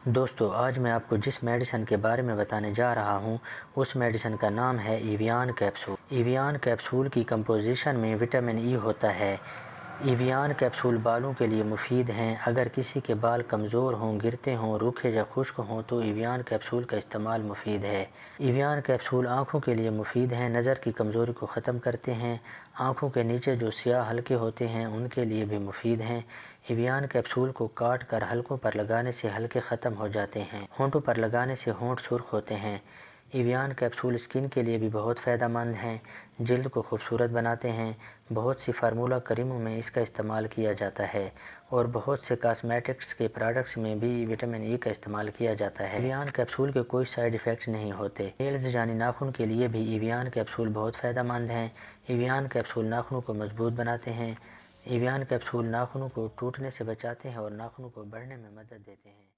दोस्तों, आज मैं आपको जिस मेडिसिन के बारे में बताने जा रहा हूँ उस मेडिसिन का नाम है एवियन कैप्सूल। एवियन कैप्सूल की कंपोजिशन में विटामिन ई होता है। एवियन कैप्सूल बालों के लिए मुफीद हैं। अगर किसी के बाल कमज़ोर हों, गिरते हों, रूखे या खुश्क हों तो एवियन कैप्सूल का इस्तेमाल मुफीद है। एवियन कैप्सूल आँखों के लिए मुफीद हैं, नज़र की कमज़ोरी को ख़त्म करते हैं। आँखों के नीचे जो स्याह हल्के होते हैं उनके लिए भी मुफीद हैं। एवियन कैप्सूल को काट कर हलकों पर लगाने से हल्के ख़त्म हो जाते हैं। होंठों पर लगाने से होंठ सुर्ख होते हैं। एवियन कैप्सूल स्किन के लिए भी बहुत फ़ायदेमंद हैं, जल्द को खूबसूरत बनाते हैं। बहुत सी फार्मूला क्रीमों में इसका इस्तेमाल किया जाता है और बहुत से कॉस्मेटिक्स के प्रोडक्ट्स में भी विटामिन ई का इस्तेमाल किया जाता है। एवियन कैप्सूल के कोई साइड इफ़ेक्ट्स नहीं होते। नेल्स यानी नाखून के लिए भी एवियन कैप्सूल बहुत फ़ायदेमंद हैं। एवियन कैप्सूल नाखूनों को मजबूत बनाते हैं। एवियन कैप्सूल नाखूनों को टूटने से बचाते हैं और नाखूनों को बढ़ने में मदद देते हैं।